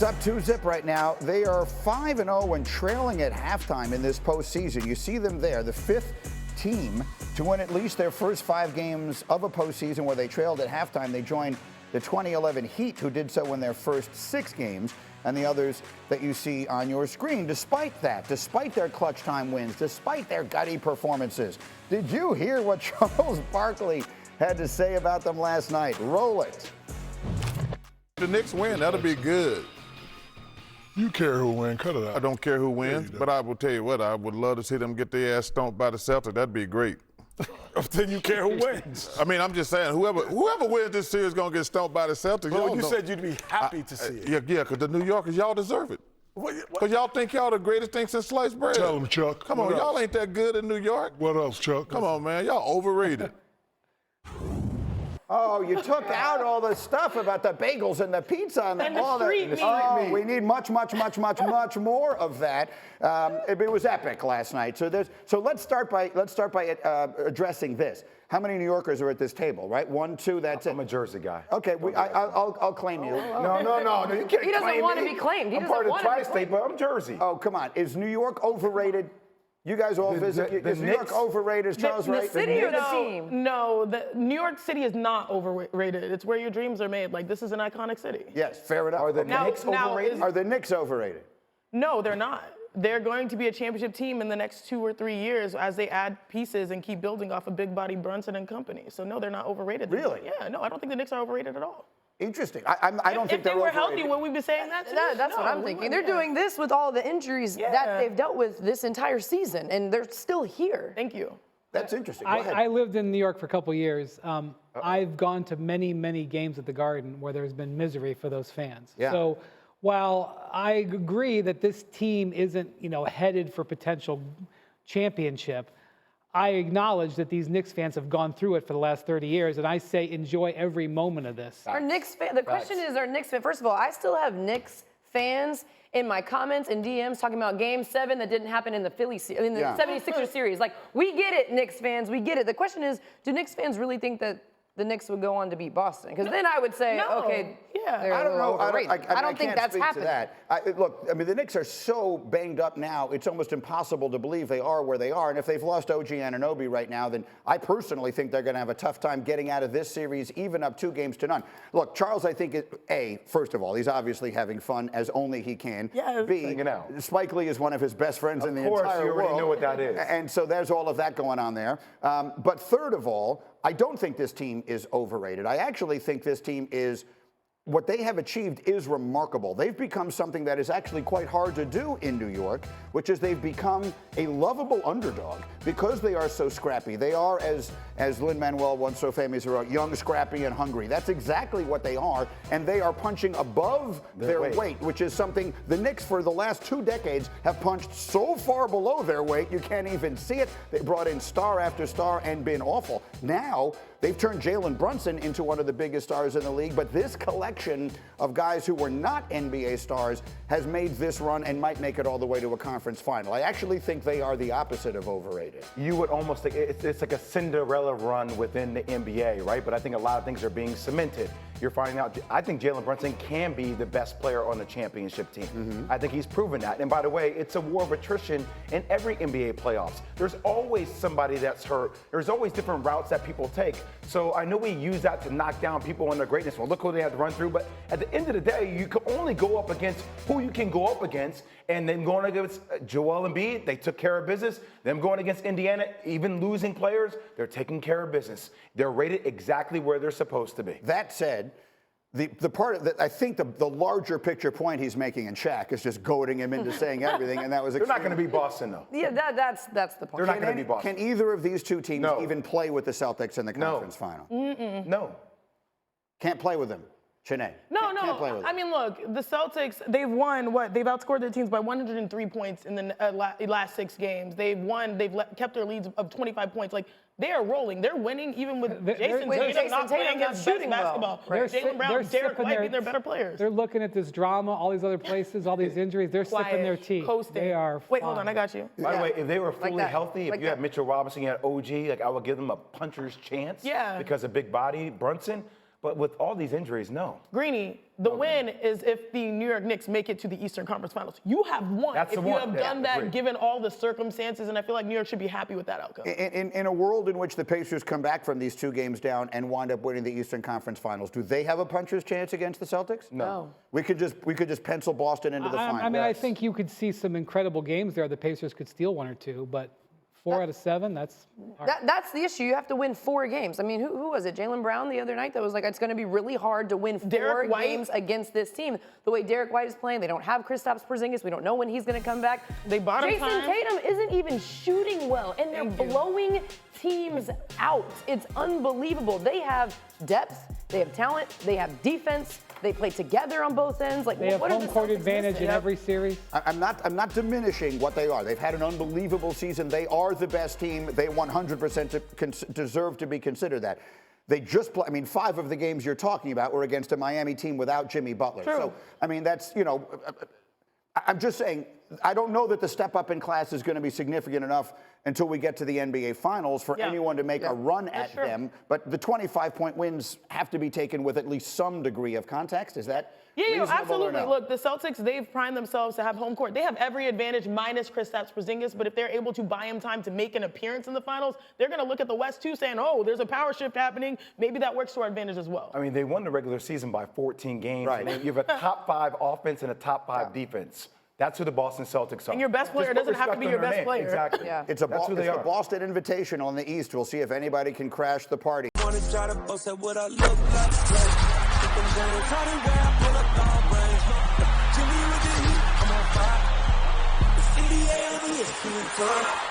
It's up 2-0 right now. They are 5-0 and trailing at halftime in this postseason. You see them there, the fifth team to win at least their first 5 games of a postseason where they trailed at halftime. They joined the 2011 Heat, who did so in their first 6 games, and the others that you see on your screen. Despite that, despite their clutch time wins, despite their gutty performances, did you hear what Charles Barkley had to say about them last night? Roll it. The Knicks win, that'll be good. You care who wins, cut it out. I don't care who wins, but I will tell you what, I would love to see them get their ass stomped by the Celtics. That'd be great. Then you care who wins. I mean, I'm just saying, whoever wins this series is going to get stomped by the Celtics. Well, you said you'd be happy to see it. Yeah, because the New Yorkers, y'all deserve it. Because y'all think y'all the greatest thing since sliced bread. Tell them, Chuck. Come on, y'all ain't that good in New York. What else, Chuck? Come on, man, y'all overrated. Oh, you took out all the stuff about the bagels and the pizza and all that. meat. We need much more of that. It was epic last night. So let's start by addressing this. How many New Yorkers are at this table? Right, 1, 2. That's it. I'm a Jersey guy. Okay, I'll claim you. No, you can't. He doesn't want to be claimed. I'm part of the tri-state, but I'm Jersey. Oh, come on. Is New York overrated? You guys all visit. Is New York overrated? Is Charles right? The city or the team? No, New York City is not overrated. It's where your dreams are made. Like, this is an iconic city. Yes, fair enough. Are the Knicks overrated? Are the Knicks overrated? No, they're not. They're going to be a championship team in the next 2 or 3 years as they add pieces and keep building off of big body Brunson and company. So no, they're not overrated. Really? Yeah, no, I don't think the Knicks are overrated at all. Interesting. I don't think they're overrated. If they were healthy, would we be saying that? That's what I'm thinking. They're doing this with all the injuries that they've dealt with this entire season, and they're still here. Thank you. That's interesting. I lived in New York for a couple of years. I've gone to many games at the Garden where there's been misery for those fans. Yeah. So while I agree that this team isn't, headed for potential championship, I acknowledge that these Knicks fans have gone through it for the last 30 years, and I say enjoy every moment of this. Our Knicks fan. The question is, our Knicks fan. First of all, I still have Knicks fans in my comments and DMs talking about Game 7 that didn't happen in the 76ers series. Like, we get it, Knicks fans, we get it. The question is, do Knicks fans really think that the Knicks would go on to beat Boston? Because then I would say, okay, I don't know. I don't think that's happening. Look, the Knicks are so banged up now, it's almost impossible to believe they are where they are. And if they've lost OG Anunoby right now, then I personally think they're going to have a tough time getting out of this series, even up 2 games to none. Look, Charles, I think, first of all, he's obviously having fun as only he can. Yes. B, Spike Lee is one of his best friends in the entire world. Of course, you already know what that is. And so there's all of that going on there. But third of all, I don't think this team is overrated. I actually think this team is, what they have achieved is remarkable. They've become something that is actually quite hard to do in New York, which is they've become a lovable underdog because they are so scrappy. They are, as Lin-Manuel once so famously wrote, young, scrappy, and hungry. That's exactly what they are, and they are punching above their weight, which is something the Knicks for the last 2 decades have punched so far below their weight you can't even see it. They brought in star after star and been awful. Now, they've turned Jalen Brunson into one of the biggest stars in the league, but this collection of guys who were not NBA stars has made this run and might make it all the way to a conference final. I actually think they are the opposite of overrated. You would almost think it's like a Cinderella run within the NBA, right? But I think a lot of things are being cemented. You're finding out, I think Jalen Brunson can be the best player on the championship team. I think he's proven that. And by the way, it's a war of attrition in every NBA playoffs. There's always somebody that's hurt. There's always different routes that people take. So I know we use that to knock down people on their greatness. Well, look who they have to run through. But at the end of the day, you can only go up against who you can go up against. And then going against Joel Embiid, they took care of business. Them going against Indiana, even losing players, they're taking care of business. They're rated exactly where they're supposed to be. That said, the part that I think the larger picture point he's making in Shaq is just goading him into saying everything, and that was. They're not going to be Boston, though. Yeah, that's the point. They're not going to be Boston. Can either of these 2 teams even play with the Celtics in the conference final? No. Can't play with them. Chiney. No. I mean, look, the Celtics, they've won They've outscored their teams by 103 points in the last 6 games. They've kept their leads of 25 points. Like, they are rolling. They're winning even with Jason Tatum not playing his best basketball. Jaylen Brown, Derek White being their better players. They're looking at this drama, all these other places, all these injuries. They're sipping their tea. They are. Wait, hold on, I got you. By the way, if they were fully healthy, if you had Mitchell Robinson, you had OG, I would give them a puncher's chance. Yeah. Because of big body Brunson. But with all these injuries, no. Greeny, the win is if the New York Knicks make it to the Eastern Conference Finals. You have won. That's if the you one. have Yeah, done that, agreed. given all the circumstances, and I feel like New York should be happy with that outcome. In a world in which the Pacers come back from these 2 games down and wind up winning the Eastern Conference Finals, do they have a puncher's chance against the Celtics? No. We could just pencil Boston into the final. I mean, I think you could see some incredible games there. The Pacers could steal 1 or 2, but 4 out of 7, that's hard. That's the issue. You have to win 4 games. I mean, who was it? Jaylen Brown the other night that was like, it's going to be really hard to win 4 Derek White? games against this team. The way Derek White is playing, they don't have Kristaps Porzingis. We don't know when he's going to come back. They bought him Jason time. Tatum isn't even shooting well, and they're blowing teams out. It's unbelievable. They have depth, they have talent, they have defense. They play together on both ends. Like, They have what are home the court Celtics advantage missing? in every series. I'm not diminishing what they are. They've had an unbelievable season. They are the best team. They 100% deserve to be considered that. They just play. I mean, 5 of the games you're talking about were against a Miami team without Jimmy Butler. True. So, I mean, that's, you know, I'm just saying, I don't know that the step up in class is going to be significant enough until we get to the NBA Finals for anyone to make a run at them. But the 25-point wins have to be taken with at least some degree of context. Is that reasonable absolutely. or no? Look, the Celtics, they've primed themselves to have home court. They have every advantage minus Kristaps Porzingis, but if they're able to buy him time to make an appearance in the finals, they're going to look at the West too saying, oh, there's a power shift happening. Maybe that works to our advantage as well. I mean, they won the regular season by 14 games. Right. And you have a top 5 offense and a top 5 defense. That's who the Boston Celtics are. And your best player doesn't have to be your best player. Exactly. Yeah. It's That's who they the are. Boston Invitational in the East. We'll see if anybody can crash the party. Wanna try to boast at what I look like. Think I'm gonna try to wear, I pull up long range. Jimmy with the heat, I'm on fire. It's NBA over here,